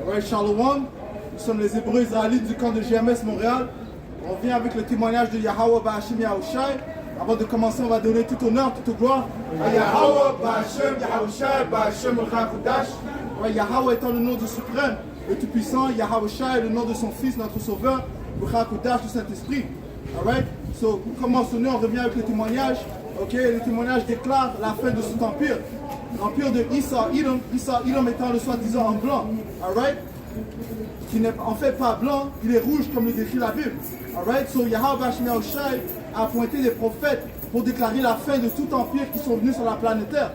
Ouais, Shalom, nous sommes les Hébreux israélites du camp de GMS Montréal. On vient avec le témoignage de Yahweh Ba'Hashem Yahushai. Avant de commencer, on va donner tout honneur, toute gloire à Yahweh Ba'Hashem Yahushai Ba'Hashem Rakudash. Ouais, Yahweh étant le nom du suprême, le tout-puissant, Yahushai est le nom de son fils, notre sauveur, Rakudash du Saint-Esprit. Alright? So, commençons, on revient avec le témoignage. Ok, le témoignage déclare la fin de cet empire. L'empire de Issa Edom étant le soi-disant en blanc, alright, qui n'est en fait pas blanc, il est rouge comme le décrit la Bible. Alright, so Yahweh Ba'Hashem Yahushai a appointé des prophètes pour déclarer la fin de tout empire qui sont venus sur la planète Terre.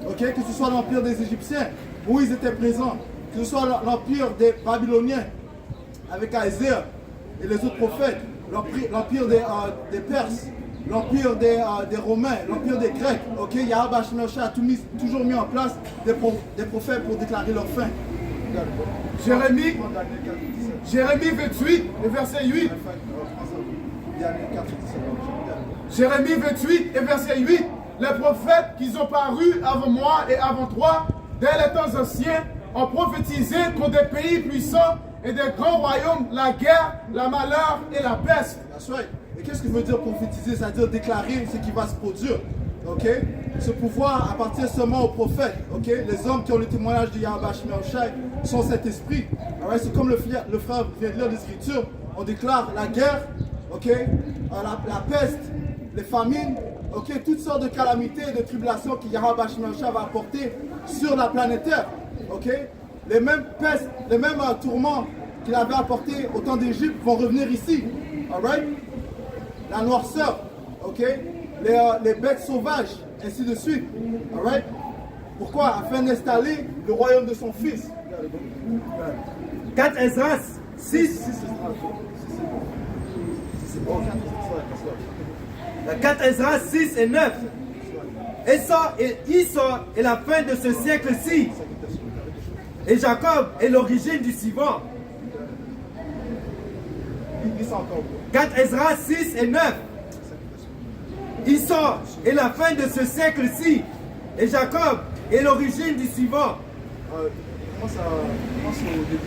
Ok, que ce soit l'empire des Égyptiens, où ils étaient présents, que ce soit l'empire des Babyloniens, avec Isaiah et les autres prophètes, l'empire des Perses, l'empire des Romains, l'empire des Grecs, ok, Yahweh Ba'Hashem Yahushai a toujours mis en place des prophètes pour déclarer leur fin. Jérémie 28 et verset 8. Jérémie 28 et verset 8. Les prophètes qui ont paru avant moi et avant toi, dès les temps anciens, ont prophétisé contre des pays puissants et des grands royaumes, la guerre, la malheur et la peste. That's right. Et qu'est-ce que veut dire prophétiser? C'est-à-dire déclarer ce qui va se produire. Ok? Ce pouvoir appartient seulement aux prophètes. Ok? Les hommes qui ont le témoignage de Yahweh Ba'Hashem Yahushai sont cet esprit. Right? C'est comme le frère vient de lire l'Écriture. On déclare la guerre, ok? La peste, les famines, ok? Toutes sortes de calamités et de tribulations que Yahweh Ba'Hashem Yahushai va apporter sur la planète Terre. Ok? Les mêmes pestes, les mêmes tourments qu'il avait apportés au temps d'Égypte vont revenir ici. Alright? La noirceur, ok? Les bêtes sauvages, ainsi de suite. Alright? Pourquoi? Afin d'installer le royaume de son fils. 4 Esdras 6. 4 Esdras 6 et 9. Issa est la fin de ce siècle-ci. Et Jacob est l'origine du suivant. 4 Esdras 6 et 9. Issa est la fin de ce siècle-ci. Et Jacob est l'origine du suivant. Commence au début.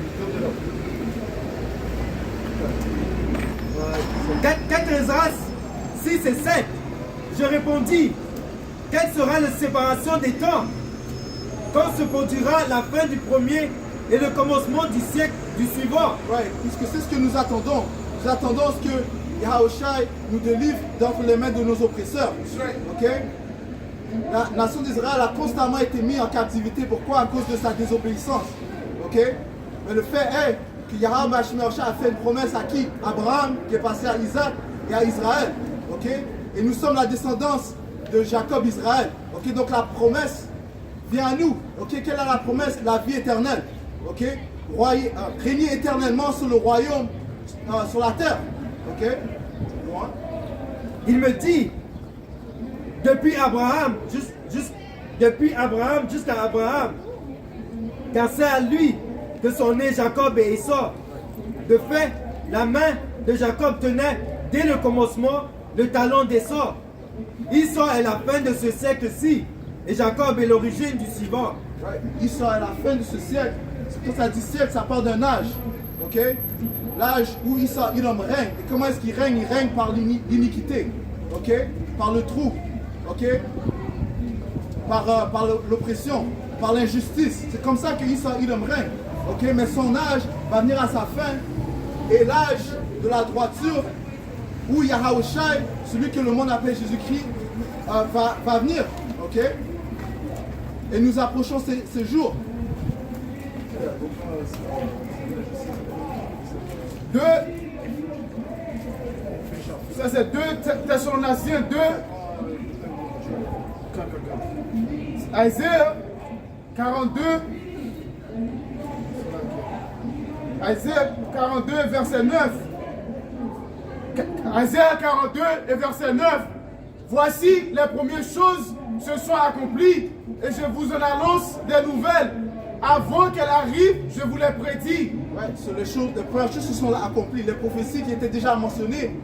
4 Esdras 6 et 7. Je répondis, quelle sera la séparation des temps? Quand se produira la fin du premier et le commencement du siècle du suivant? Ouais, puisque c'est ce que nous attendons. Nous attendons ce que Yahushai nous délivre d'entre les mains de nos oppresseurs. Ok? La nation d'Israël a constamment été mise en captivité. Pourquoi? À cause de sa désobéissance. Ok? Mais le fait est que Yahweh Ba'Hashem Yahushai a fait une promesse à qui? Abraham, qui est passé à Isaac et à Israël. Ok? Et nous sommes la descendance de Jacob Israël. Ok? Donc la promesse vient à nous. Ok? Quelle est la promesse? La vie éternelle. Ok? Régner éternellement sur le royaume, sur la terre. Ok? Il me dit, depuis Abraham jusqu'à Abraham, car c'est à lui que sont nés Jacob et Esau. De fait, la main de Jacob tenait dès le commencement le talon d'Esau. Esau est la fin de ce siècle-ci, et Jacob est l'origine du suivant. Esau est la fin de ce siècle. Quand ça dit siècle, ça part d'un âge. Ok? L'âge où Esau Edom règne. Et comment est-ce qu'il règne? Il règne par l'iniquité. Ok? Par le trou. Ok? Par l'oppression. Par l'injustice. C'est comme ça que Esau Edom règne. Ok? Mais son âge va venir à sa fin. Et l'âge de la droiture, où Yahushai, celui que le monde appelle Jésus-Christ, va venir. Ok? Et nous approchons ces jours. Ça c'est 2 Thessaloniciens 2. Isaiah 42. Isaiah 42 verset 9. Isaiah 42 et verset 9. Voici les premières choses se sont accomplies et je vous en annonce des nouvelles. Avant qu'elle arrive, je vous les prédis. Ouais, les premières choses se sont accomplies. Les prophéties qui étaient déjà mentionnées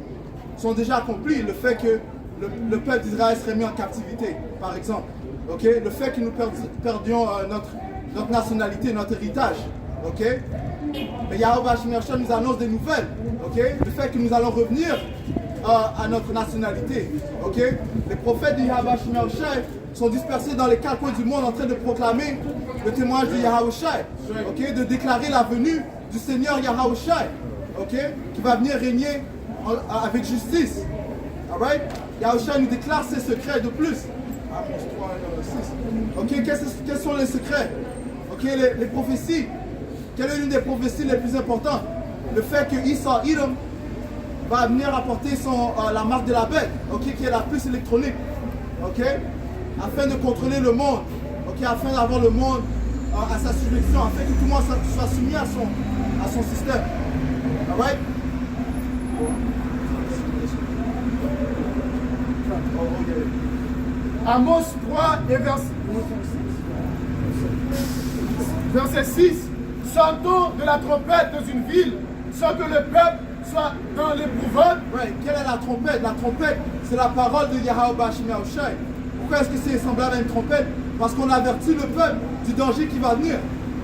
sont déjà accomplies. Le fait que le peuple d'Israël serait mis en captivité, par exemple. Okay? Le fait que nous perdions notre nationalité, notre héritage. ok? Mais Yahweh Hashem Yahushua nous annonce des nouvelles, ok? Le fait que nous allons revenir à notre nationalité, ok? Les prophètes de Yahweh Hashem Yahushua sont dispersés dans les quatre coins du monde en train de proclamer le témoignage de Yahushua, ok? De déclarer la venue du Seigneur Yahushua, ok? Qui va venir régner avec justice, alright? Yahushua nous déclare ses secrets de plus. Amos 3, 6. Ok, quels sont les secrets? Ok, les prophéties. Quelle est l'une des prophéties les plus importantes? Le fait que Isa Edom va venir apporter la marque de la bête, ok, qui est la puce électronique, ok, afin de contrôler le monde, ok, afin d'avoir le monde à sa subjection, afin que tout le monde soit soumis à son système. Alright? Amos 3 et verset 6. Sentons de la trompette dans une ville sans que le peuple soit dans l'épouvante. Right. Quelle est la trompette? La trompette, c'est la parole de Yahweh Hashem Yahushua. Pourquoi est-ce que c'est semblable à une trompette? Parce qu'on avertit le peuple du danger qui va venir.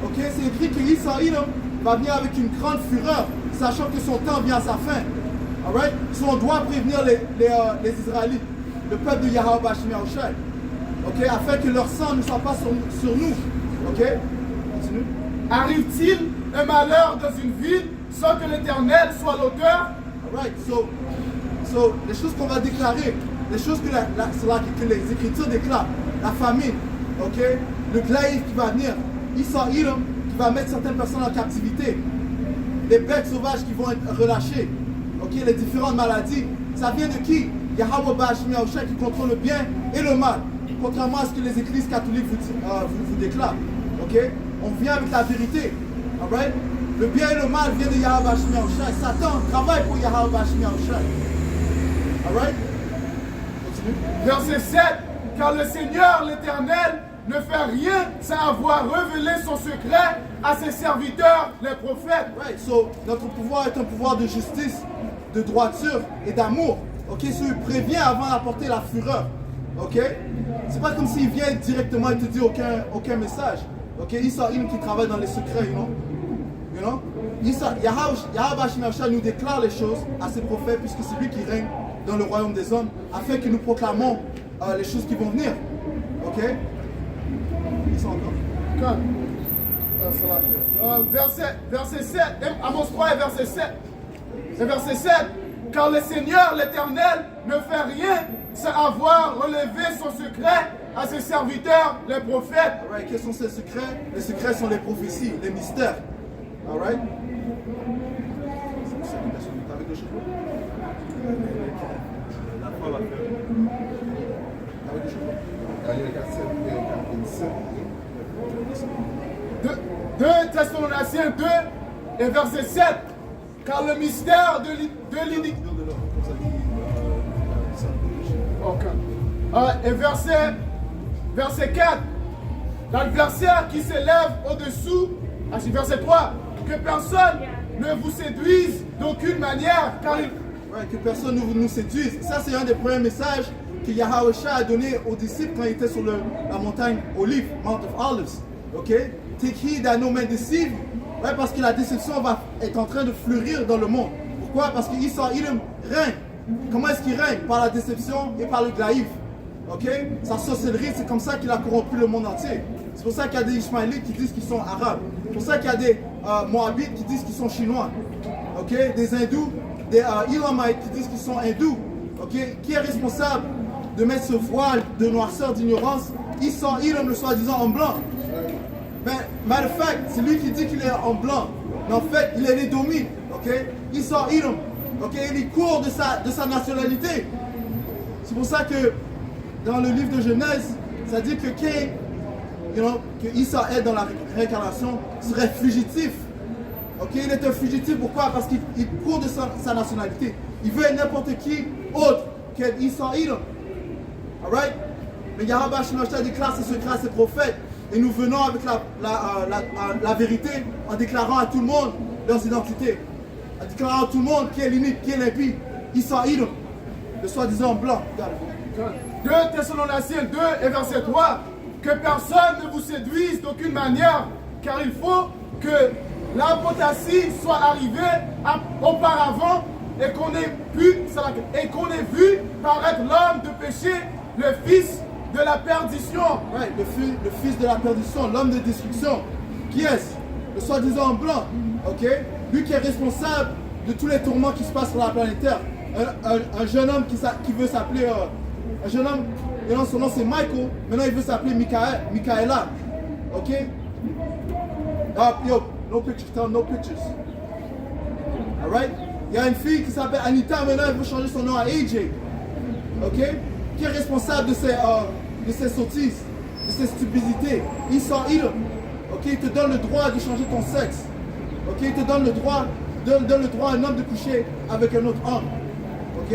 Ok, c'est écrit que Isa Edom va venir avec une grande fureur, sachant que son temps vient à sa fin. Alright? So on doit prévenir les Israélites, le peuple de Yahweh Hashem Yahushua. Ok, afin que leur sang ne soit pas sur nous. Ok? Continue. Arrive-t-il un malheur dans une ville sans que l'Éternel soit l'auteur? Alright, so les choses qu'on va déclarer, les choses que les Écritures déclarent, la famine, ok, le glaïf qui va venir, Isa Edom qui va mettre certaines personnes en captivité, les bêtes sauvages qui vont être relâchées, ok, les différentes maladies, ça vient de qui? Yahweh Hashem Yahushua qui contrôle le bien et le mal, contrairement à ce que les églises catholiques vous déclarent, ok? On vient avec la vérité, alright? Le bien et le mal viennent de Yahweh Hashem Yahushua. Satan travaille pour Yahweh Hashem Yahushua. Alright? Continue. Verset 7. Car le Seigneur l'Éternel ne fait rien sans avoir révélé son secret à ses serviteurs, les prophètes. Right, so notre pouvoir est un pouvoir de justice, de droiture et d'amour. Ok, so il prévient avant d'apporter la fureur. Ok? C'est pas comme s'il vient directement et te dit aucun message. Ok, Isa Edom qui travaille dans les secrets, you know? You know? Yahweh Hashem Yahushua nous déclare les choses à ses prophètes puisque c'est lui qui règne dans le royaume des hommes afin que nous proclamons les choses qui vont venir. Ok? Ils sont encore. Verset 7, Amos 3 et verset 7. C'est verset 7. Car le Seigneur l'Éternel ne fait rien sans avoir relevé son secret à ses serviteurs, les prophètes. Alright, quels sont ces secrets? Les secrets sont les prophéties, les mystères. Alright? Avec des cheveux? La foi va faire. Avec des cheveux? 2 Thessaloniciens 2 et verset 7. Car le mystère de l'iniquité. Et verset 4. L'adversaire qui s'élève au-dessous. Verset 3. Que personne ne vous séduise d'aucune manière. Car il... Ouais, que personne ne nous séduise. Ça, c'est un des premiers messages que Yahushua a donné aux disciples quand il était sur la montagne Olive, Mount of Olives. Ok? Take heed that no man deceive. Ouais, parce que la déception va être en train de fleurir dans le monde. Pourquoi? Parce qu'Isa Edom règne. Comment est-ce qu'il règne? Par la déception et par le glaïf. Ok? Sa sorcellerie, c'est comme ça qu'il a corrompu le monde entier. C'est pour ça qu'il y a des Ishmaélites qui disent qu'ils sont arabes. C'est pour ça qu'il y a des Moabites qui disent qu'ils sont chinois. Ok? Des hindous, des Elamites qui disent qu'ils sont hindous. Ok? Qui est responsable de mettre ce voile de noirceur, d'ignorance? Isa Edom, le soi-disant en blanc. Mais, matter of fact, c'est lui qui dit qu'il est en blanc. Mais en fait, il est l'édomite. Ok? Isa Edom. Ok? Il court de sa nationalité. C'est pour ça que dans le livre de Genèse, ça dit que Cain, que Isa est dans la réincarnation, serait fugitif. Ok? Il est un fugitif, pourquoi? Parce qu'il court de sa nationalité. Il veut être n'importe qui autre qu'Isa Edom. Alright? Mais Yahweh Hashem Yahushua déclare ses secrets à ses prophètes. Et nous venons avec la vérité en déclarant à tout le monde leurs identités. En déclarant à tout le monde qui est l'unique, qui est l'impie. Isa Edom, le soi-disant blanc. 2 Thessaloniciens 2 et verset 3. Que personne ne vous séduise d'aucune manière, car il faut que l'apostasie soit arrivée auparavant et qu'on ait vu paraître l'homme de péché, le fils de la perdition. Right, le fils de la perdition, l'homme de destruction. Qui est-ce? Le soi-disant blanc. Ok? Lui qui est responsable de tous les tourments qui se passent sur la planète Terre. Un jeune homme qui veut s'appeler. Un jeune homme, et non, son nom c'est Michael. Maintenant il veut s'appeler Michaela. Ok? Yo, no pictures, tell him no pictures. Alright? Il y a une fille qui s'appelle Anita, maintenant elle veut changer son nom à AJ. Ok? Qui est responsable de ces sottises, de ces stupidités? Esau Edom. Ok? Il te donne le droit de changer ton sexe. Ok? Il te donne le droit à un homme de coucher avec un autre homme. Ok?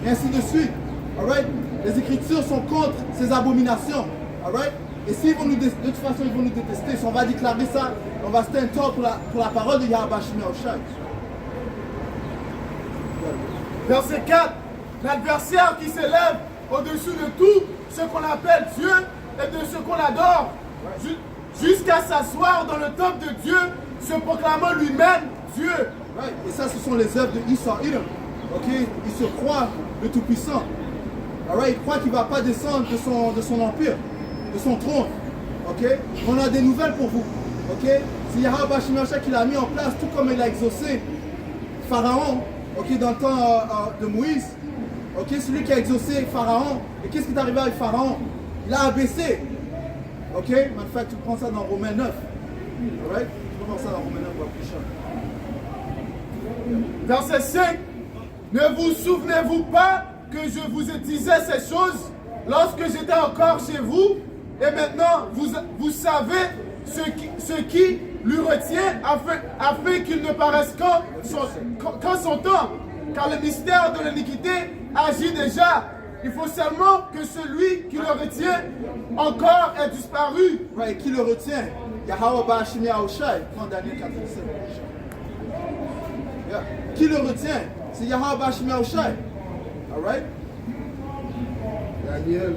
Et ainsi de suite. Alright? Les Écritures sont contre ces abominations. Alright? Et s'ils vont de toute façon, ils vont nous détester. Si on va déclarer ça, on va stand tall pour la parole de Yahweh Shai. Verset 4. L'adversaire qui s'élève au-dessus de tout ce qu'on appelle Dieu et de ce qu'on adore, jusqu'à s'asseoir dans le temple de Dieu, se proclamant lui-même Dieu. Right. Et ça, ce sont les œuvres de Esau Edom. Ok? Il se croit le Tout-Puissant. Alright? Il croit qu'il ne va pas descendre de son empire, de son trône. Ok? On a des nouvelles pour vous. Ok? C'est Yahweh Shai qui l'a mis en place, tout comme il a exaucé Pharaon, ok, dans le temps de Moïse. Ok? Celui qui a exaucé Pharaon. Et qu'est-ce qui est arrivé avec Pharaon? Il a abaissé. Ok? En fait, tu prends ça dans Romains 9. Alright? Tu peux voir ça dans Romains 9 pour la prochaine. Verset 5. Ne vous souvenez-vous pas que je vous disais ces choses lorsque j'étais encore chez vous? Et maintenant, vous savez ce qui lui retient afin qu'il ne paraisse qu'en son temps. Car le mystère de l'iniquité agit déjà. Il faut seulement que celui qui le retient encore ait disparu. Right, qui le retient? Yahweh Ba'ashim Yahushai. Prends Daniel 4, 7. Yeah. Qui le retient? C'est Yahweh Ba'ashim Yahushai. Alright? Daniel.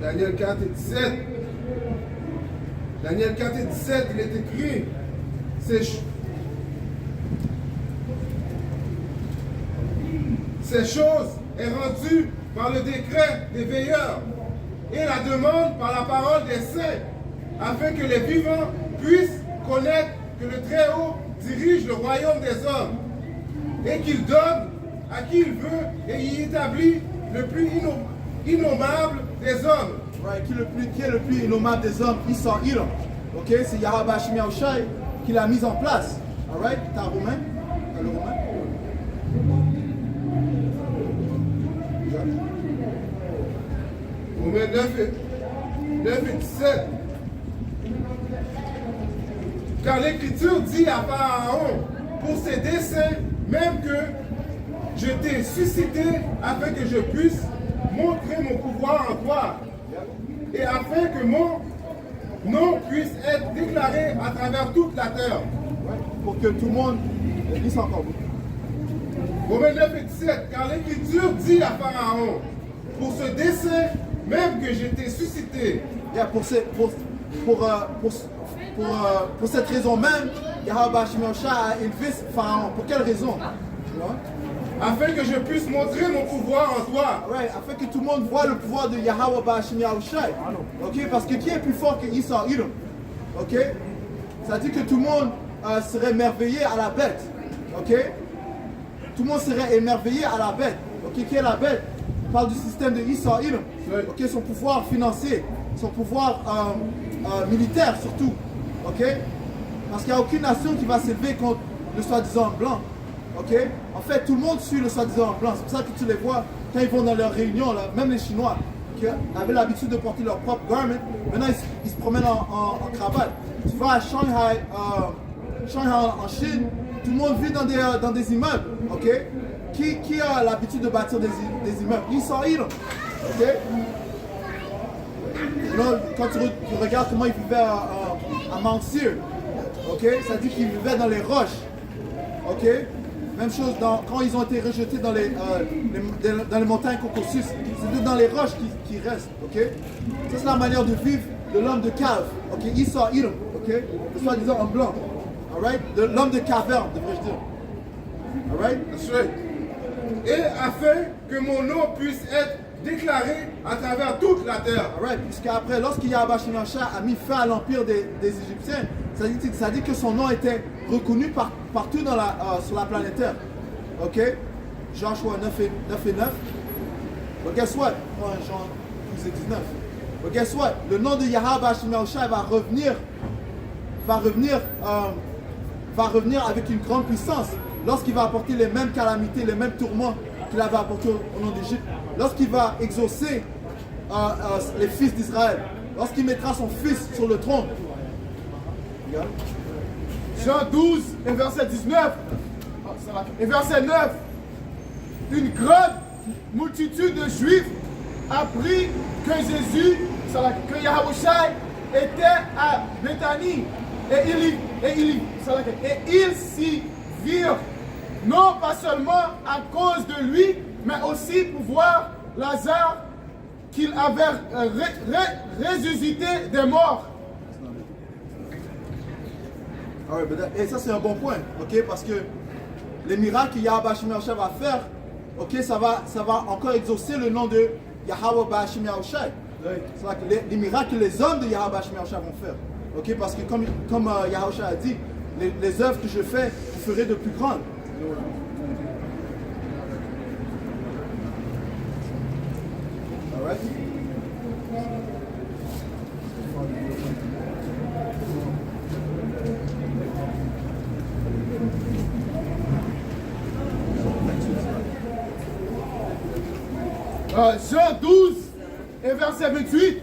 Daniel 4 et 17. Daniel 4 et 17, il est écrit, ces choses est rendues par le décret des veilleurs et la demande par la parole des saints, afin que les vivants puissent connaître que le Très-Haut dirige le royaume des hommes et qu'il donne à qui il veut et y établit le plus innommable des hommes. Right, qui est le plus innommable des hommes? Esau Edom. Ok, c'est Yahweh Ba'ashim Yahushai qui l'a mis en place. Alright, t'as un Romain? T'as le Romain? Romains 9 et 17. Car l'Écriture dit à Pharaon, pour ses desseins, même que je t'ai suscité afin que je puisse montrer mon pouvoir en toi, et afin que mon nom puisse être déclaré à travers toute la terre. Pour que tout le monde lise encore. Romains 9 et 17. Car l'Écriture dit à Pharaon, pour ce dessein, même que je t'ai suscité. Yeah, pour cette raison même, Yahweh Ba'ashim Yahushai a élevé Pharaon. Pour quelle raison? Tu vois? Afin que je puisse montrer mon pouvoir en toi. Right, afin que tout le monde voit le pouvoir de Yahweh Ba'ashim Yahushai. Ok, parce que qui est plus fort que Esau Edom? Ok, ça dit que tout le monde serait émerveillé à la bête. Ok, tout le monde serait émerveillé à la bête. Ok, qui est la bête? On parle du système de Esau Edom. Ok, son pouvoir financier, son pouvoir militaire surtout. Ok, parce qu'il n'y a aucune nation qui va s'élever contre le soi-disant blanc. Ok, en fait, tout le monde suit le soi-disant blanc. C'est pour ça que tu les vois quand ils vont dans leurs réunions, là, même les Chinois qui avaient l'habitude de porter leur propre garment, maintenant ils se promènent en cravate. Tu vas à Shanghai, en Chine, tout le monde vit dans des immeubles. Ok, qui a l'habitude de bâtir des immeubles? Esau Edom. Ok, quand tu regardes comment ils vivaient à Mount Seir. Ok, ça dit qu'ils vivaient dans les roches. Ok, même chose quand ils ont été rejetés dans les montagnes Caucasus. C'est dans les roches qui restent. Ok, ça c'est la manière de vivre de l'homme de cave. Ok, Esau, Edom. Ok, le soi-disant en blanc. Alright, de l'homme de caverne, devrais-je dire. Alright, That's right. Et afin que mon nom puisse être déclaré à travers toute la terre. alright, puisqu'après, lorsque Yahweh a mis fin à l'empire des Égyptiens, ça dit que son nom était reconnu partout sur la planète Terre. Ok? Joshua 9 et 9. But guess what? Jean 12 et 19. But guess what? Le nom de Yahweh va revenir avec une grande puissance lorsqu'il va apporter les mêmes calamités, les mêmes tourments qu'il avait apportés au nom d'Égypte. Lorsqu'il va exaucer les fils d'Israël. Lorsqu'il mettra son fils sur le trône. Regarde. Jean 12 et verset 19 et verset 9. Une grande multitude de Juifs apprit que Jésus, que Yahushua était à Béthanie et ils s'y virent, non pas seulement à cause de lui, mais aussi pour voir Lazare qu'il avait ressuscité des morts. Et ça c'est un bon point, ok, parce que les miracles que Yahweh va faire, ok, ça va encore exaucer le nom de Yahweh Bashim Yahushai. Les miracles que les hommes de Yahweh Bashim Yahushai vont faire, ok, parce que comme Yahushai a dit, les œuvres que je fais, vous ferez de plus grandes. Alright. Jean 12 et verset 28.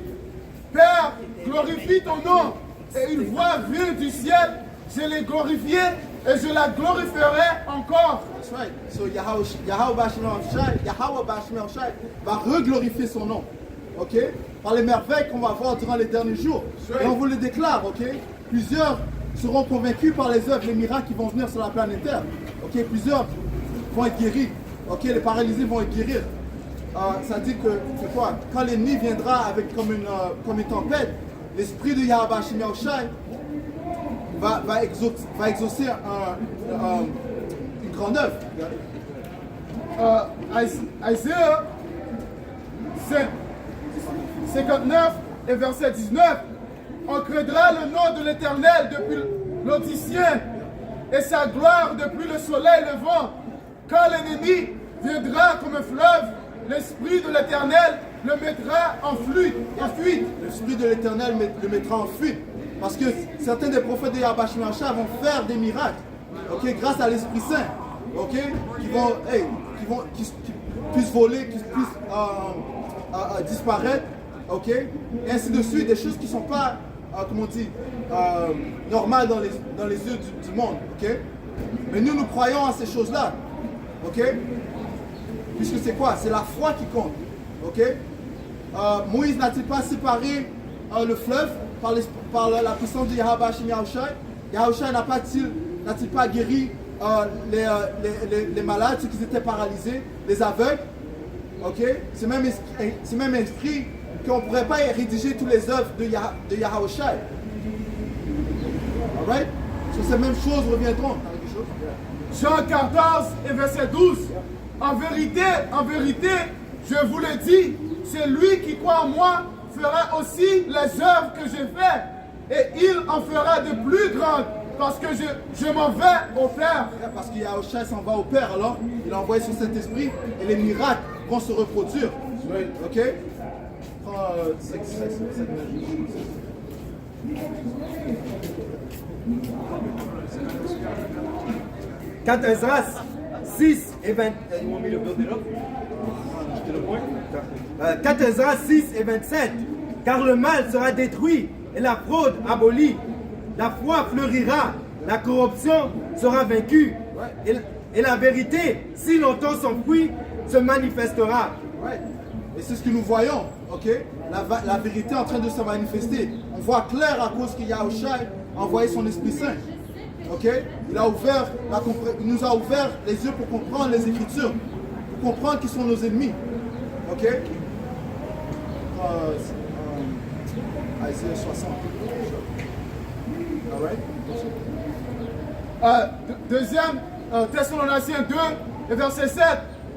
Père, glorifie ton nom. Et une voix vient du ciel. Je l'ai glorifié et je la glorifierai encore. That's right. So Yahweh Bashim Yahushai va reglorifier son nom. Ok? Par les merveilles qu'on va voir durant les derniers jours. Et on vous le déclare, ok? Plusieurs seront convaincus par les œuvres, les miracles qui vont venir sur la planète Terre. Ok? Plusieurs vont être guéris. Ok? Les paralysés vont être guéris. Ça dit que, c'est quoi? Quand l'ennemi viendra avec comme une tempête, l'esprit de Yahweh Bashim Yahushai va exaucer une grande œuvre. Isaiah 59 et verset 19. On craindra le nom de l'Éternel depuis l'Audicien et sa gloire depuis le soleil levant. Quand l'ennemi viendra comme un fleuve, l'Esprit de l'Éternel le mettra en fuite. L'Esprit de l'Éternel le mettra en fuite. Parce que certains des prophètes de Yahweh Bashim Yahushai vont faire des miracles, ok, grâce à l'Esprit Saint, ok, qui puissent voler, qui puissent disparaître, ok, et ainsi de suite, des choses qui ne sont pas, comment on dit, normales dans les yeux du monde, ok. Mais nous croyons à ces choses-là, ok, puisque c'est quoi? C'est la foi qui compte, ok. Moïse n'a-t-il pas séparé le fleuve par la puissance de Yahweh Bashim Yahushai? Yahushai n'a-t-il pas guéri les malades, ceux qui étaient paralysés, les aveugles? Ok? C'est même inscrit qu'on ne pourrait pas rédiger toutes les œuvres de Yahushai. Alright? Sur ces mêmes choses reviendront. Jean 14 et verset 12. En vérité, je vous le dis, celui qui croit en moi fera aussi les œuvres que j'ai faites, et il en fera de plus grandes, parce que je m'en vais au Père. Parce que Yahushua s'en va au Père, alors il a envoyé son Saint-Esprit et les miracles vont se reproduire. Ok? Prends 4 Esdras 6 et 20. 4 Esdras 6 et 27. Car le mal sera détruit et la fraude abolie. La foi fleurira, la corruption sera vaincue. Et la vérité, si longtemps s'enfuit, se manifestera. Et c'est ce que nous voyons, ok? la vérité en train de se manifester. On voit clair à cause que Yahushua a envoyé son Esprit Saint. Ok? Il nous a ouvert les yeux pour comprendre les Écritures, pour comprendre qui sont nos ennemis. Ok? Isaiah 60. Alright? Deuxième Thessaloniciens 2, et verset 7.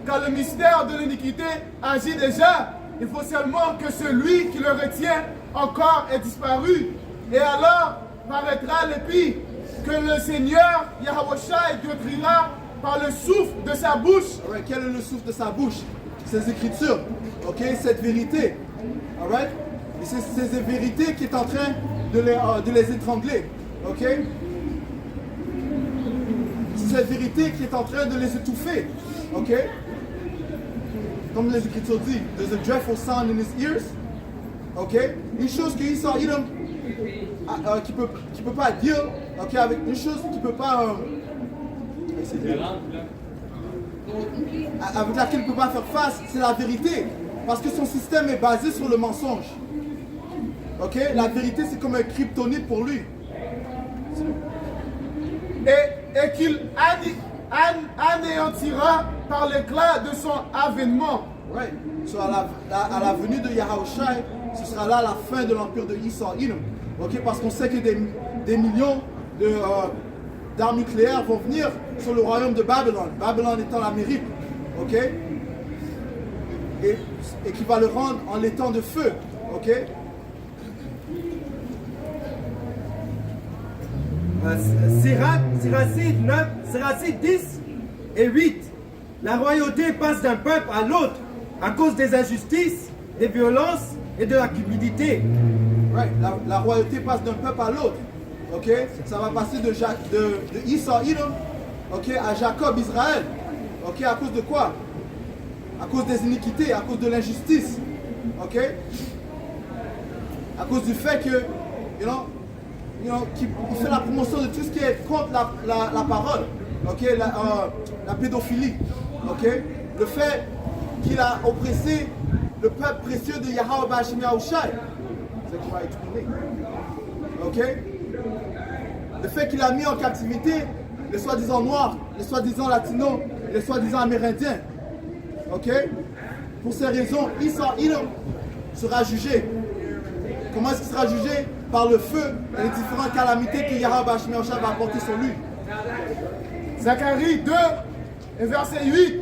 Car le mystère de l'iniquité agit déjà, il faut seulement que celui qui le retient encore ait disparu. Et alors paraîtra l'épée que le Seigneur Yahushua détruira par le souffle de sa bouche. Alright, quel est le souffle de sa bouche? Ces Écritures, ok, cette vérité. Alright? Et c'est cette vérité qui est en train de les étrangler. Ok? C'est cette vérité qui est en train de les étouffer. Ok? Comme les Écritures disent, there's a dreadful sound in his ears. Ok? Une chose que Esau Edom qui peut pas dire, ok, avec une chose qui peut pas avec laquelle il ne peut pas faire face, c'est la vérité. Parce que son système est basé sur le mensonge. Ok? La vérité, c'est comme un kryptonite pour lui. Et qu'il anéantira par l'éclat de son avènement. Right. So à la venue de Yahushua, ce sera là la fin de l'empire de Esau Edom. Ok? Parce qu'on sait que des millions d'armes nucléaires vont venir sur le royaume de Babylone. Babylone étant l'Amérique. Ok? Et qui va le rendre en l'étang de feu. Ok? Siracide 10 et 8. La royauté passe d'un peuple à l'autre à cause des injustices, des violences et de la cupidité. Right. La royauté passe d'un peuple à l'autre. Ok? Ça va passer de Esau Edom, ok, à Jacob Israël. Ok? À cause de quoi? À cause des iniquités, à cause de l'injustice. Ok? À cause du fait que, qu'il fait la promotion de tout ce qui est contre la parole. Ok? La pédophilie. Ok? Le fait qu'il a oppressé le peuple précieux de Yahweh Bashim Yahushua. C'est qui va exprimer. Ok? Le fait qu'il a mis en captivité les soi-disant noirs, les soi-disant latinos, les soi-disant amérindiens. Ok? Pour ces raisons, Esau Edom sera jugé. Comment est-ce qu'il sera jugé? Par le feu et les différentes calamités que Yahweh Bashim Yahushua va apporter sur lui. Zacharie 2 et verset 8.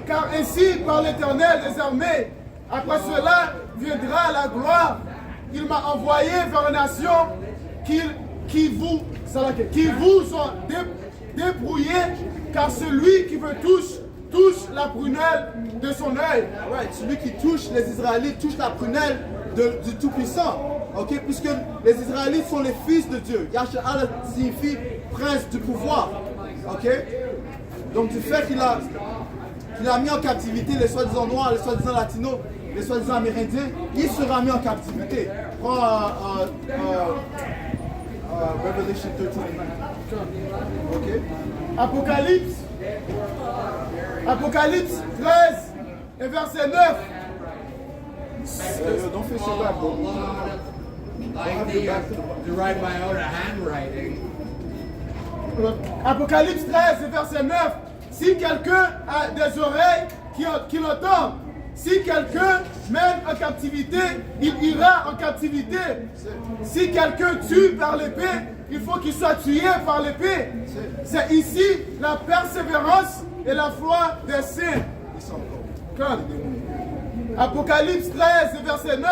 Car ainsi par l'Éternel des armées, après cela viendra la gloire. Il m'a envoyé vers les nations qui vous sont débrouillés, car celui qui veut touche la prunelle de son œil. Ouais, celui qui touche les Israélites touche la prunelle du Tout-Puissant. Ok, puisque les Israélites sont les fils de Dieu. Yahshua signifie prince du pouvoir. Ok, donc du fait qu'il a mis en captivité les soi-disant noirs, les soi-disant latinos, les soi-disant amérindiens, il sera mis en captivité. Prends Revelation 13. Ok. Apocalypse 13 et verset 9. Don't feel so bad, bro. To write my own handwriting. Apocalypse 13 et verset 9. Si quelqu'un a des oreilles qui l'entendent, si quelqu'un mène en captivité, il ira en captivité. Si quelqu'un tue par l'épée, il faut qu'il soit tué par l'épée. C'est ici la persévérance et la foi des saints. Apocalypse 13 et verset 9.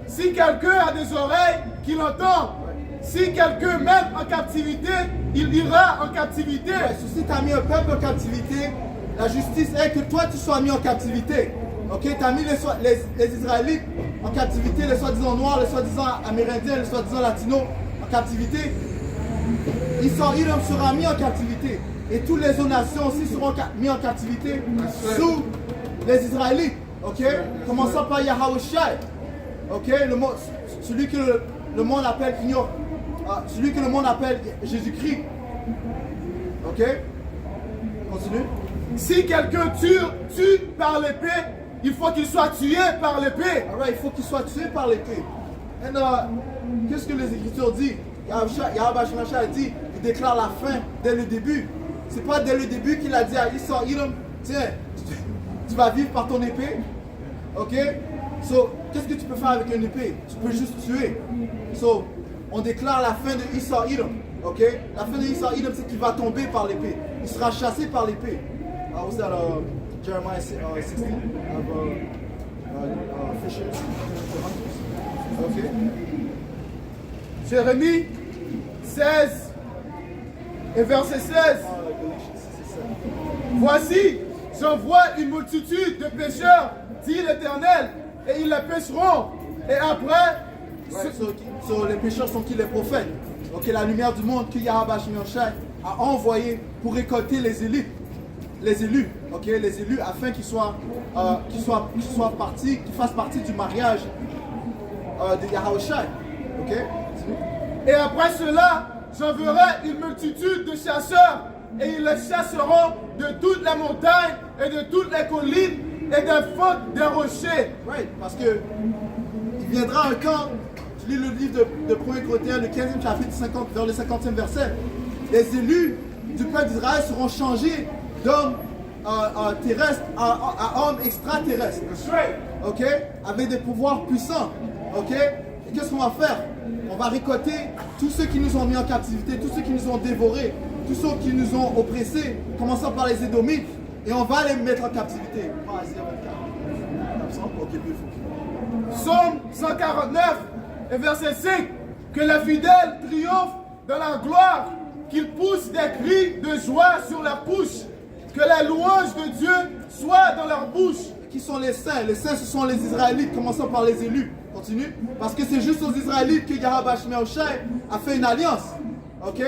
Si quelqu'un a des oreilles qui l'entendent, si quelqu'un mène en captivité, il ira en captivité. Ouais, si tu as mis un peuple en captivité, la justice est que toi tu sois mis en captivité. Ok, tu as mis les Israélites en captivité, les soi-disant noirs, les soi-disant amérindiens, les soi-disant latinos en captivité. Esau Edom sera mis en captivité. Et toutes les autres nations aussi seront mis en captivité sous les Israélites. Ok, commençant par Yahushua. Ok, celui que le monde appelle celui que le monde appelle Jésus-Christ. Ok, continue. Si quelqu'un tue par l'épée, il faut qu'il soit tué par l'épée. Alright, il faut qu'il soit tué par l'épée. Et qu'est-ce que les Écritures disent? Yahweh Shemashah dit, il déclare la fin dès le début. C'est pas dès le début qu'il a dit à Esau, Edom, tiens, tu vas vivre par ton épée. Ok? So, qu'est-ce que tu peux faire avec une épée? Tu peux juste tuer. So, on déclare la fin de Esau Edom. Ok? La fin de Esau Edom, c'est qu'il va tomber par l'épée. Il sera chassé par l'épée. Was that Jeremiah 16 of fishers? Ok. Jérémie 16 et verset 16. Voici, j'envoie une multitude de pécheurs, dit l'Éternel, et ils les pécheront. Et après, So, les pécheurs sont qui? Les prophètes. Ok, la lumière du monde que Yahweh Shemashah a envoyé pour récolter les élus. Les élus, ok, les élus afin qu'ils fassent partie du mariage de Yahushua. Ok? et après cela, j'enverrai une multitude de chasseurs, et ils les chasseront de toute la montagne et de toutes les collines et des fautes des rochers. Right, parce que il viendra un temps, je lis le livre de 1 Corinthiens, le 15e chapitre, 50, vers le 50e verset. Les élus du peuple d'Israël seront changés d'hommes terrestres à hommes extraterrestres. Ok? Avec des pouvoirs puissants. Ok? Et qu'est-ce qu'on va faire? On va récolter tous ceux qui nous ont mis en captivité, tous ceux qui nous ont dévorés, tous ceux qui nous ont oppressés, commençant par les Édomites, et on va les mettre en captivité. Psaume 149 et verset 5. Que les fidèles triomphent dans la gloire, qu'ils poussent des cris de joie sur leur bouche, que les louanges de Dieu soient dans leur bouche. Qui sont les saints? Les saints, ce sont les Israélites, commençant par les élus. Continue. Parce que c'est juste aux Israélites que Yahweh Shemashah a fait une alliance. Ok?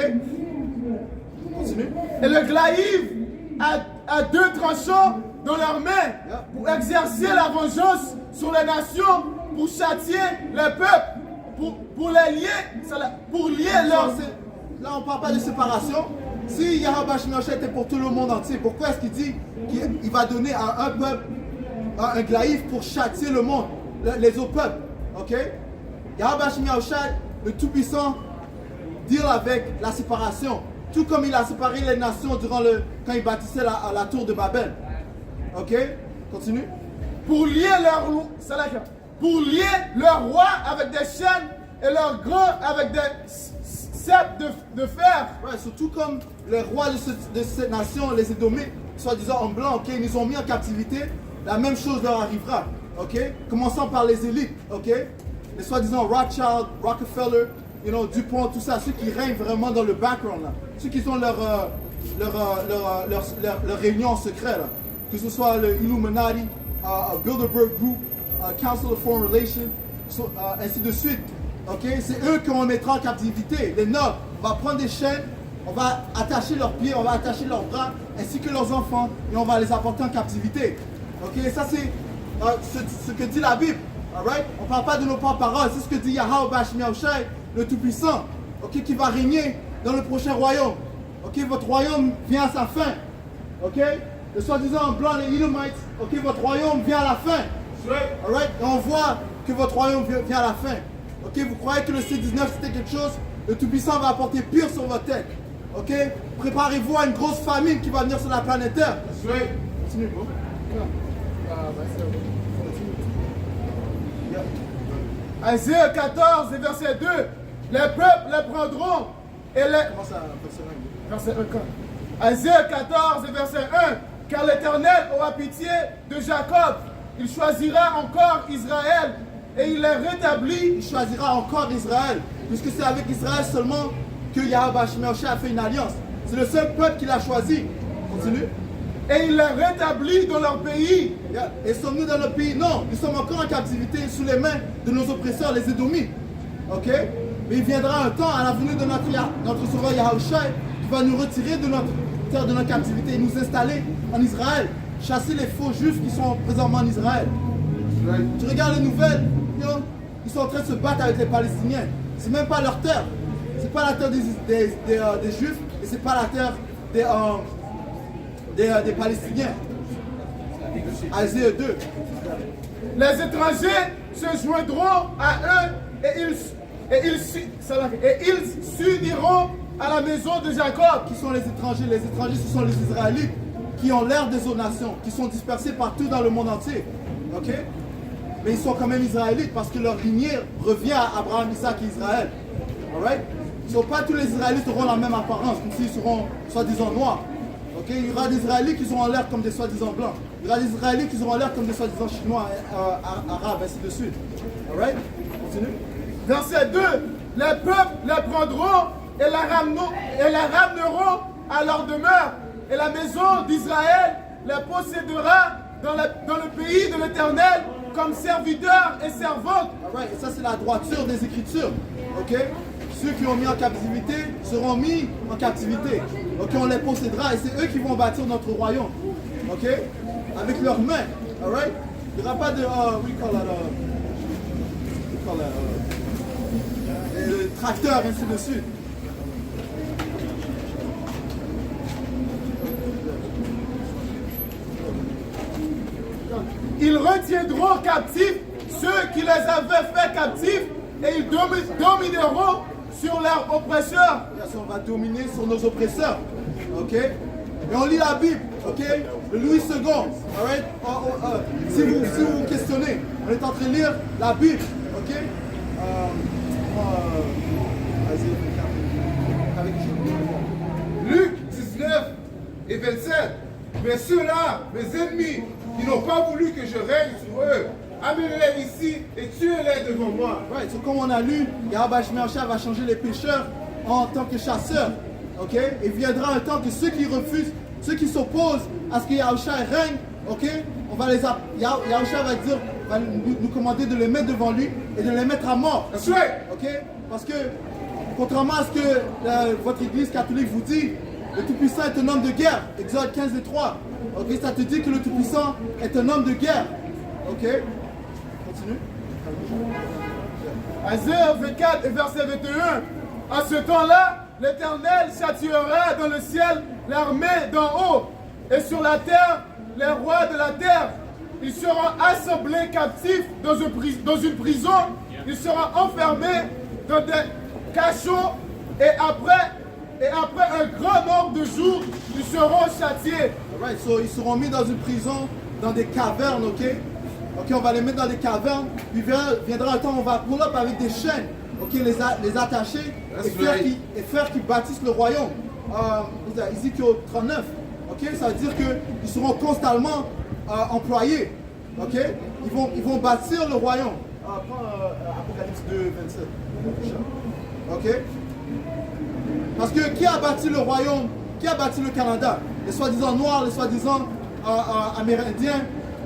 Continue. Et le glaïve a deux tranchants dans leurs mains pour exercer la vengeance sur les nations, pour châtier les peuples, pour les lier, pour lier leurs... Là, on ne parle pas de séparation. Si Yahweh Shemashah était pour tout le monde entier, pourquoi est-ce qu'il dit qu'il va donner à un peuple un glaïf pour châtier le monde, les autres peuples? Ok? Yahweh Shemashah, le Tout-Puissant, deal avec la séparation. Tout comme il a séparé les nations quand il bâtissait la tour de Babel. Ok? Continue. Pour lier leur roi avec des chaînes et leurs grands avec des sceptres de fer. Ouais, surtout comme les rois de cette nation, les Édomites, soi-disant en blanc, ok, ils nous ont mis en captivité, la même chose leur arrivera. Ok? Commençant par les élites. Ok? Les soi-disant Rothschild, Rockefeller, Dupont, tout ça, ceux qui règnent vraiment dans le background, là. Ceux qui ont leur réunion en secret, là. Que ce soit le Illuminati, Bilderberg Group, Council of Foreign Relations, ainsi de suite. Okay? C'est eux qu'on mettra en captivité. Les nobles, on va prendre des chaînes, on va attacher leurs pieds, on va attacher leurs bras, ainsi que leurs enfants, et on va les apporter en captivité. Okay? Ça, c'est ce que dit la Bible. Alright? On ne parle pas de nos propres paroles, c'est ce que dit Yahweh Shemashah, le Tout-Puissant, okay? Qui va régner dans le prochain royaume. Okay? Votre royaume vient à sa fin. Okay? Le soi-disant blanc, les Edomites, okay? Votre royaume vient à la fin. Alright? Et on voit que votre royaume vient à la fin. Ok, vous croyez que le C-19 c'était quelque chose? Le Tout-Puissant va apporter pire sur votre tête. Ok? Préparez-vous à une grosse famine qui va venir sur la planète Terre. Continue, bro. Isaïe 14 et verset 2. Les peuples les prendront et les... Commence à Verset 1. Isaïe 14 et verset 1. Car l'Éternel aura pitié de Jacob. Il choisira encore Israël. Et il les rétablit. Il choisira encore Israël. Puisque c'est avec Israël seulement que Yahweh Shemashah a fait une alliance. C'est le seul peuple qu'il a choisi. Continue. Et il les rétablit dans leur pays. Et sommes-nous dans notre pays? Non, nous sommes encore en captivité sous les mains de nos oppresseurs, les Édomites. Ok? Mais il viendra un temps à la venue de notre sauveur Yahushua qui va nous retirer de notre terre, de notre captivité et nous installer en Israël. Chasser les faux juifs qui sont présentement en Israël. Tu regardes les nouvelles, ils sont en train de se battre avec les Palestiniens. C'est même pas leur terre. C'est pas la terre des Juifs et c'est pas la terre des Palestiniens. Isaiah 2. Les étrangers se joindront à eux et ils s'uniront à la maison de Jacob. Qui sont les étrangers? Les étrangers, ce sont les Israélites qui ont l'air des autres nations, qui sont dispersés partout dans le monde entier. Ok? Mais ils sont quand même Israélites parce que leur lignée revient à Abraham, Isaac et Israël. Alright? Pas tous les Israélites auront la même apparence, comme s'ils seront soi-disant noirs. Ok? Il y aura des Israélites qui auront l'air comme des soi-disant blancs. Il y aura des Israélites qui auront l'air comme des soi-disant chinois, arabes, ainsi de suite. Alright? Continue. Verset 2. Les peuples les prendront et la rameneront à leur demeure. Et la maison d'Israël les possédera dans le pays de l'Éternel comme serviteurs et servantes. Alright, et ça c'est la droiture des Écritures. Ok? Ceux qui ont mis en captivité seront mis en captivité. Ok, on les possédera et c'est eux qui vont bâtir notre royaume. Ok? Avec leurs mains. Alright? Il n'y aura pas de tracteur, ainsi de suite. Ils retiendront captifs ceux qui les avaient fait captifs et ils domineront sur leurs oppresseurs. On va dominer sur nos oppresseurs. Ok? Et on lit la Bible. Ok? Le Louis II. Alright? Si vous vous questionnez, on est en train de lire la Bible. Ok? Luc 19 et 27. Mais ceux-là, mes ennemis, qui n'ont pas voulu que je règne sur eux, amenez-les ici et tuez-les devant moi. Right, so comme on a lu, Yahweh Shemashah va changer les pécheurs en tant que chasseurs. Ok? Et viendra un temps que ceux qui refusent, ceux qui s'opposent à ce que Yahushua règne, ok? On va Yahushua va nous commander de les mettre devant lui et de les mettre à mort. That's right. Ok? Parce que, contrairement à ce que votre église catholique vous dit, le Tout-Puissant est un homme de guerre. Exode 15 et 3. Ok? Ça te dit que le Tout-Puissant est un homme de guerre. Ok? Continue. Isaiah 24 et verset 21. À ce temps-là, l'Éternel châtiera dans le ciel l'armée d'en haut et sur la terre les rois de la terre. Ils seront assemblés captifs dans une prison. Ils seront enfermés dans des cachots et après un grand nombre de jours, ils seront châtiés. Alright, so ils seront mis dans une prison, dans des cavernes, ok? Ok, on va les mettre dans des cavernes, puis viendra un temps où on va pull up avec des chaînes, ok, les attacher et faire qu'ils bâtissent le royaume. Ézéchiel 39, ok? Ça veut dire qu'ils seront constamment employés, ok? Ils vont bâtir le royaume. Prends Apocalypse 2, 27. Ok? Parce que qui a bâti le royaume? Qui a bâti le Canada? Les soi-disant noirs, les soi-disant amérindiens,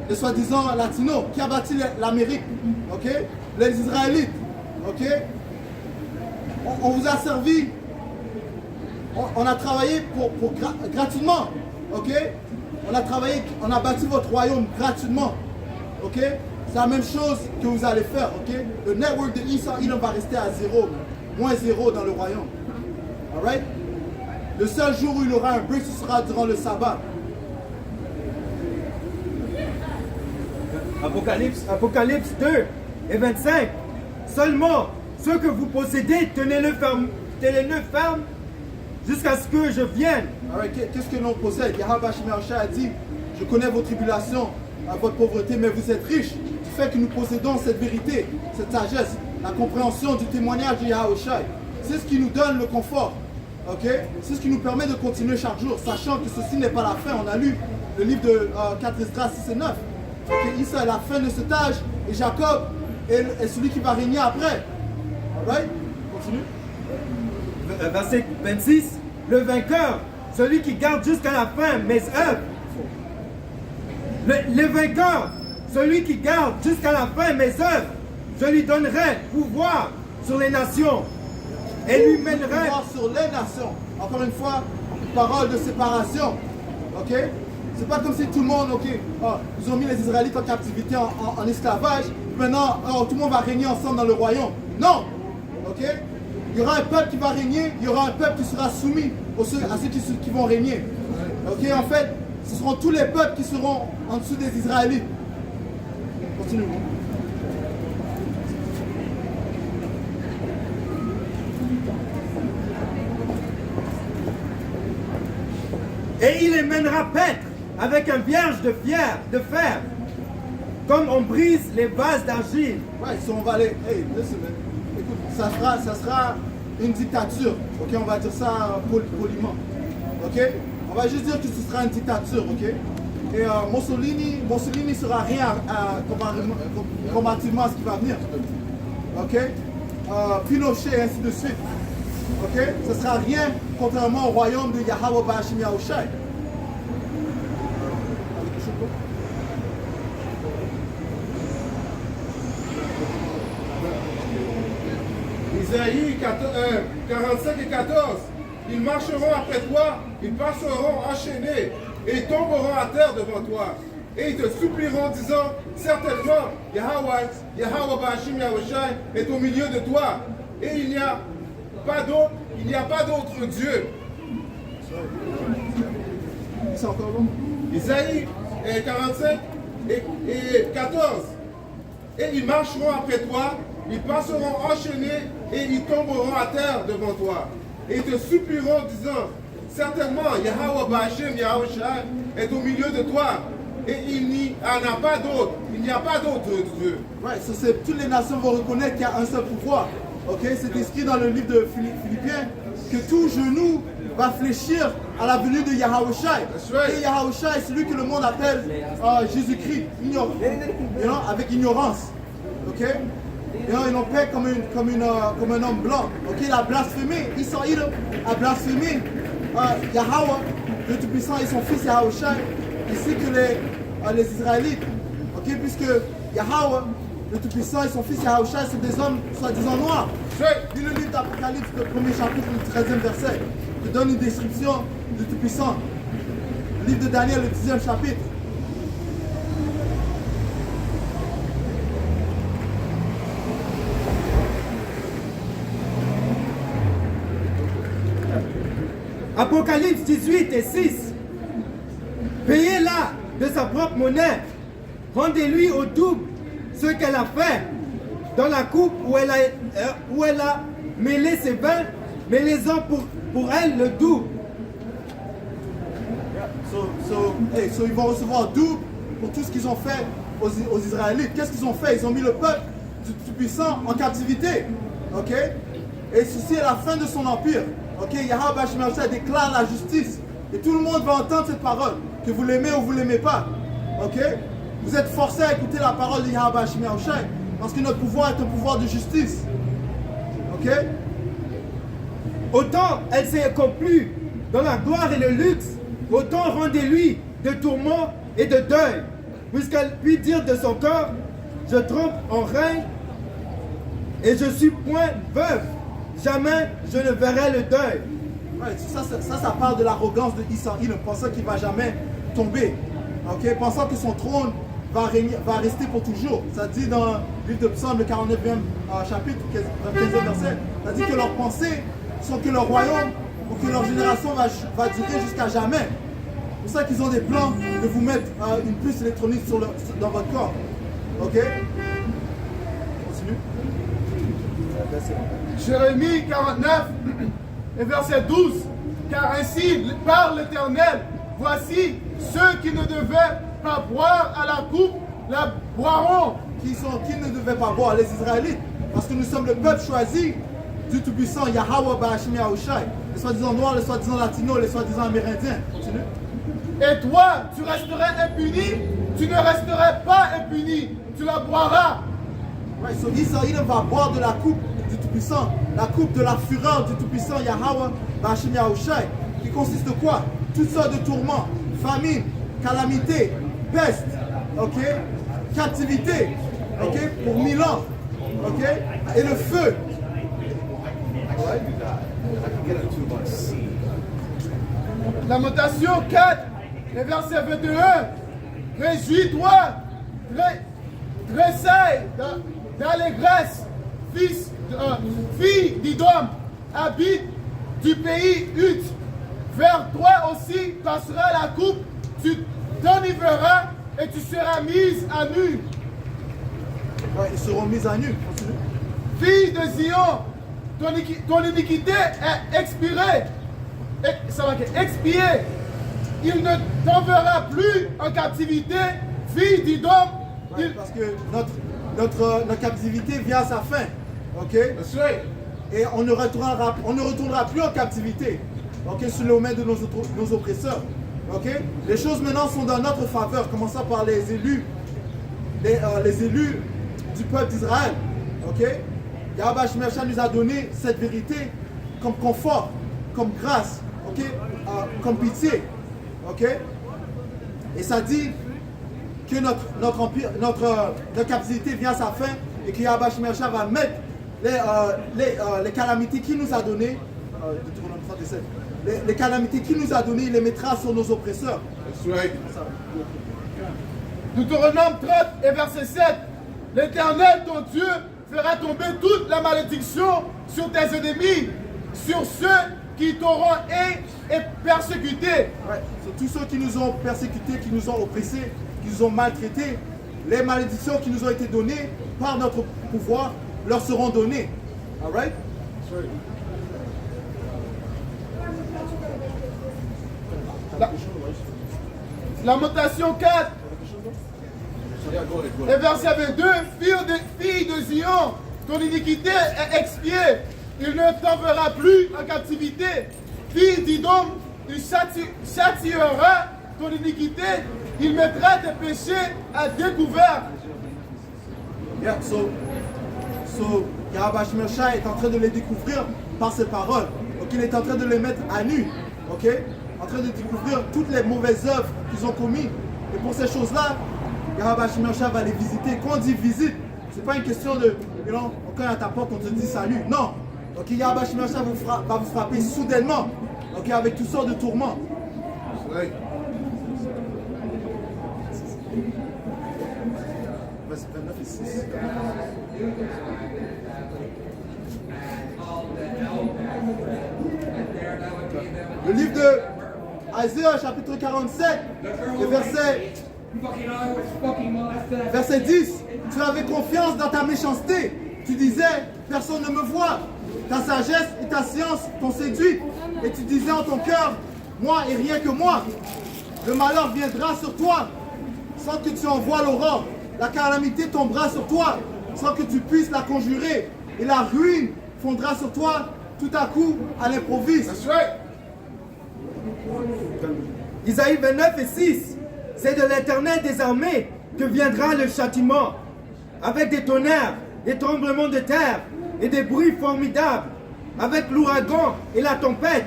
les soi-disant latinos. Qui a bâti l'Amérique? Ok? Les Israélites. Ok? On vous a servi. On a travaillé gratuitement. Ok? On a bâti votre royaume gratuitement. Ok? C'est la même chose que vous allez faire. Ok? Le network de Esau Edom va rester à zéro. Moins zéro dans le royaume. Alright? Le seul jour où il aura un break, ce sera durant le sabbat. Apocalypse 2 et 25. Seulement, ce que vous possédez, tenez-le ferme jusqu'à ce que je vienne. Alright, qu'est-ce que l'on possède? Yahweh Shemashah a dit, je connais vos tribulations, votre pauvreté, mais vous êtes riches. Du fait que nous possédons cette vérité, cette sagesse, la compréhension du témoignage de Yahushua. C'est ce qui nous donne le confort. Ok? C'est ce qui nous permet de continuer chaque jour, sachant que ceci n'est pas la fin. On a lu le livre de 4 Esdras 6 et 9. Okay? Isa est la fin de cet âge et Jacob est celui qui va régner après. Alright? Continue. Verset 26. Le vainqueur, celui qui garde jusqu'à la fin mes œuvres. Le vainqueur, celui qui garde jusqu'à la fin mes œuvres, je lui donnerai pouvoir sur les nations. Et lui mènerait sur les nations. Encore une fois, une parole de séparation. Ok? C'est pas comme si tout le monde, ok, ils ont mis les Israélites en captivité, en esclavage. Maintenant, tout le monde va régner ensemble dans le royaume. Non! Ok? Il y aura un peuple qui va régner, il y aura un peuple qui sera soumis à ceux qui vont régner. Ok? En fait, ce seront tous les peuples qui seront en dessous des Israélites. Continuez. Et il les mènera paître avec un vierge de fer, comme on brise les vases d'argile. Ouais, si on va aller, hey, listen, man. Écoute, ça sera une dictature, ok, on va dire ça poliment, ok, on va juste dire que ce sera une dictature, ok, et Mussolini sera rien comparativement à ce qui va venir, ok, Pinochet et ainsi de suite, ok, ce sera rien contrairement au royaume de Yahweh Ba'ashim Yahushai. Isaïe 45 et 14. Ils marcheront après toi, ils passeront enchaînés et ils tomberont à terre devant toi. Et ils te supplieront disant, certainement, Yahweh Ba'ashim Yahushai est au milieu de toi. Et il n'y a pas d'autre Dieu. C'est encore bon? Isaïe 45 et 14. Et ils marcheront après toi, ils passeront enchaînés et ils tomberont à terre devant toi. Et ils te supplieront disant, certainement Yahweh Ba'ashim Yahushai est au milieu de toi. Et il n'y en a pas d'autre. Il n'y a pas d'autre Dieu. Ouais, toutes les nations vont reconnaître qu'il y a un seul pouvoir. Ok, c'est écrit dans le livre de Philippiens que tout genou va fléchir à la venue de Yahushai. Et Yahushai, c'est lui que le monde appelle Jésus-Christ, avec ignorance. Ok, ils l'ont fait comme un homme blanc. Ok, il a blasphémé. Israël a blasphémé Yahweh, le Tout-Puissant, et son fils Yahushai, ainsi que les Israélites. Ok, puisque Yahweh, le Tout-Puissant, et son fils Yahushai sont des hommes soi-disant noirs. Lis le livre d'Apocalypse, le premier chapitre, le 13e verset, te donne une description du Tout-Puissant. Le livre de Daniel, le 10e chapitre. Apocalypse 18 et 6. Payez-la de sa propre monnaie. Rendez-lui au double ce qu'elle a fait dans la coupe où elle a mêlé ses vins. Mêlez-en pour elle le double. So ils vont recevoir double pour tout ce qu'ils ont fait aux Israélites. Qu'est-ce qu'ils ont fait? Ils ont mis le peuple du Tout-Puissant en captivité. Ok? Et ceci est la fin de son empire. Ok, Yahweh Ba'ashim Yahushai déclare la justice. Et tout le monde va entendre cette parole, que vous l'aimez ou vous ne l'aimez pas. Ok? Vous êtes forcés à écouter la parole de Yahweh Ba'ashim Yahushai, parce que notre pouvoir est un pouvoir de justice. Ok? Autant elle s'est accomplie dans la gloire et le luxe, autant rendez-lui de tourments et de deuil, puisqu'elle puisse dire de son corps, je trompe en règne et je suis point veuve. Jamais je ne verrai le deuil. Ouais, ça parle de l'arrogance de Israël, pensant qu'il ne va jamais tomber. Okay? Pensant que son trône va rester pour toujours. Ça dit dans le livre de Psaume, le 49e chapitre, 15e verset, ça dit que leurs pensées sont que leur royaume ou que leur génération va durer jusqu'à jamais. C'est pour ça qu'ils ont des plans de vous mettre une puce électronique dans votre corps. Ok? Continue. Jérémie 49 et verset 12. Car ainsi parle l'Éternel, voici ceux qui ne devaient pas boire à la coupe, la boiront. Qui ne devaient pas boire? Les Israélites. Parce que nous sommes le peuple choisi du Tout-Puissant, Yahweh Ba'ashim Yahushai. Les soi-disant noirs, les soi-disant latinos, les soi-disant amérindiens. Continue. Et toi, tu resterais impuni, tu ne resterais pas impuni, tu la boiras. Right, so Israël va boire de la coupe du Tout-Puissant, la coupe de la fureur du Tout-Puissant Yahweh Ba'ashim Yahushai, qui consiste de quoi? Toutes sortes de tourments, famine, calamité, peste, ok, captivité, ok, pour 1000 ans, ok, et le feu. Lamentation 4, le verset 21. Réjouis-toi, tressaille d'allégresse, fille d'Idom, habite du pays Ut. Vers toi aussi passera la coupe, tu t'enivreras et tu seras mise à nu. Ouais, ils seront mis à nu. Continue. Fille de Zion, ton iniquité est expirée. Ça va expier. Il ne t'enverra plus en captivité. Fille d'Idom, Ouais, parce que notre captivité vient à sa fin. Ok? That's right. Et on ne retournera plus en captivité. Ok? Sous les mains de nos oppresseurs. Ok? Les choses maintenant sont dans notre faveur, commençant par les élus du peuple d'Israël. Ok? Yahweh Shemesha nous a donné cette vérité comme confort, comme grâce, ok? Comme pitié. Ok? Et ça dit que notre captivité vient à sa fin et que Yahweh Shemesha va mettre les calamités qu'il nous a données, les calamités qu'il nous a données, il les mettra sur nos oppresseurs. That's right. Deutéronome 30 et verset 7. L'Éternel, ton Dieu, fera tomber toute la malédiction sur tes ennemis, sur ceux qui t'auront et persécuté. Ouais, sur tous ceux qui nous ont persécutés, qui nous ont oppressés, qui nous ont maltraités, les malédictions qui nous ont été données par notre pouvoir leur seront données. Alright? Lamentation 4 et verset 22. Fille de Zion, ton iniquité est expiée. Il ne t'enverra plus en captivité. Fille d'Idom, il châtiera ton iniquité. Il mettra tes péchés à découvert. Yeah, so Yahweh Shemesha est en train de les découvrir par ses paroles. Donc il est en train de les mettre à nu. Ok? En train de découvrir toutes les mauvaises œuvres qu'ils ont commises. Et pour ces choses-là, Yahweh Shemesha va les visiter. Quand on dit visite, c'est pas une question de, on cogne à ta porte, on te dit salut. Non. Ok, Yahweh Shemesha va vous frapper soudainement. Ok, avec toutes sortes de tourments. That's right. Verset 29 et 6. Le livre de Isaiah, chapitre 47, le verset 10. Tu avais confiance dans ta méchanceté. Tu disais, personne ne me voit. Ta sagesse et ta science t'ont séduit. Et tu disais en ton cœur, moi et rien que moi. Le malheur viendra sur toi sans que tu envoies l'aurore. La calamité tombera sur toi sans que tu puisses la conjurer. Et la ruine fondra sur toi tout à coup à l'improviste. That's right. Isaïe 29 et 6. C'est de l'Éternel des armées que viendra le châtiment, avec des tonnerres, des tremblements de terre et des bruits formidables, avec l'ouragan et la tempête,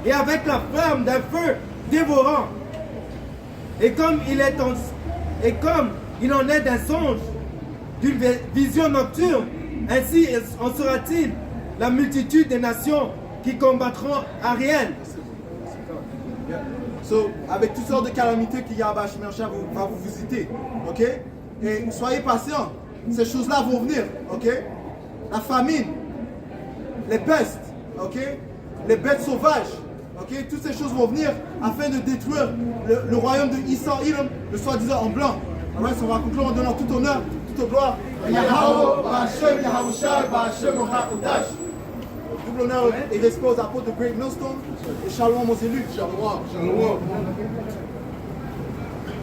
et avec la flamme d'un feu dévorant. Et comme il en est d'un songe, d'une vision nocturne, ainsi en sera-t-il la multitude des nations qui combattront Ariel. So, avec toutes sortes de calamités que Yahweh Shemesha va vous visiter. Ok? Et soyez patients. Ces choses-là vont venir. Ok? La famine, les pestes, ok? Les bêtes sauvages. Ok? Toutes ces choses vont venir afin de détruire le royaume de Israël, le soi-disant en blanc. Alright, so on va conclure en donnant tout honneur, toute gloire. Yahweh, Ba'Hashem, Yahawashi, Ba'Hashem, Rakodash. Double honneur et respect aux apôtres de Great Millstone et shalom aux élus. Shalom. Shalom.